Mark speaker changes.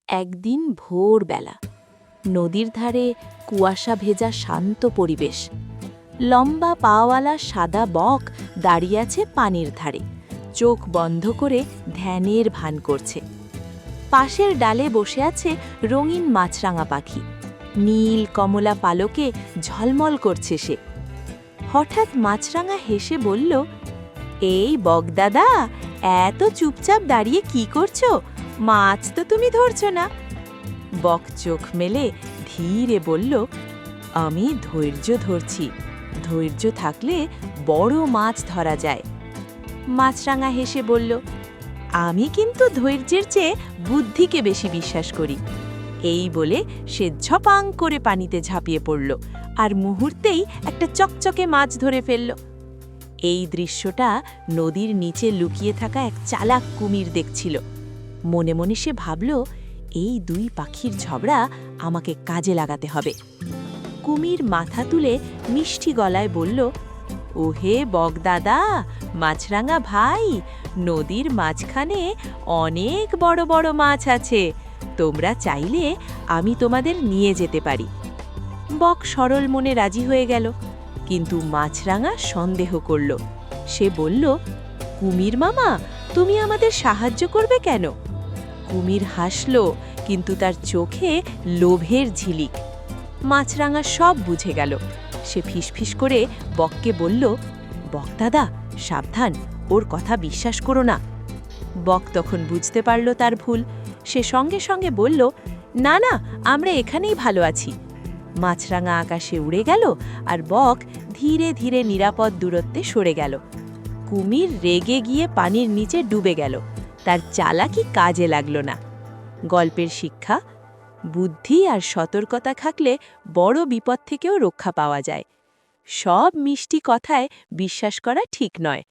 Speaker 1: একদিন ভোরবেলা নদীর ধারে কুয়াশা ভেজা শান্ত পরিবেশ। লম্বা পাওয়ালা সাদা বক দাঁড়িয়ে আছে পানির ধারে, চোখ বন্ধ করে ধ্যানের ভান করছে। পাশের ডালে বসে আছে রঙিন মাছরাঙা পাখি, নীল কমলা পালকে ঝলমল করছে সে। হঠাৎ মাছরাঙা হেসে বলল, এই বকদাদা, এত চুপচাপ দাঁড়িয়ে কি করছো? মাছ তো তুমি ধরছো না। বক চোখ মেলে ধীরে বলল, আমি ধৈর্য ধরছি, ধৈর্য থাকলে বড় মাছ ধরা যায়। মাছরাঙা হেসে বলল, আমি কিন্তু ধৈর্যের চেয়ে বুদ্ধিকে বেশি বিশ্বাস করি। এই বলে সে ঝপাং করে পানিতে ঝাঁপিয়ে পড়ল আর মুহূর্তেই একটা চকচকে মাছ ধরে ফেলল। এই দৃশ্যটা নদীর নিচে লুকিয়ে থাকা এক চালাক কুমির দেখছিল। মনে মনে সে ভাবল, এই দুই পাখির ঝগড়া আমাকে কাজে লাগাতে হবে। কুমির মাথা তুলে মিষ্টি গলায় বলল, ওহে বকদাদা, মাছরাঙা ভাই, নদীর মাঝখানে অনেক বড় বড় মাছ আছে, তোমরা চাইলে আমি তোমাদের নিয়ে যেতে পারি। বক সরল মনে রাজি হয়ে গেল, কিন্তু মাছরাঙা সন্দেহ করল। সে বলল, কুমির মামা, তুমি আমাদের সাহায্য করবে কেন? কুমির হাসল, কিন্তু তার চোখে লোভের ঝিলিক। মাছরাঙা সব বুঝে গেল। সে ফিসফিস করে বককে বলল, বকদাদা, সাবধান, ওর কথা বিশ্বাস করো না। বক তখন বুঝতে পারল তার ভুল। সে সঙ্গে সঙ্গে বলল, না না, আমরা এখানেই ভালো আছি। মাছরাঙা আকাশে উড়ে গেল আর বক ধীরে ধীরে নিরাপদ দূরত্বে সরে গেল। কুমির রেগে গিয়ে পানির নিচে ডুবে গেল, তার চালাকি কাজে লাগল না। গল্পের শিক্ষা: বুদ্ধি আর সতর্কতা থাকলে বড় বিপদ থেকেও রক্ষা পাওয়া যায়। সব মিষ্টি কথায় বিশ্বাস করা ঠিক নয়।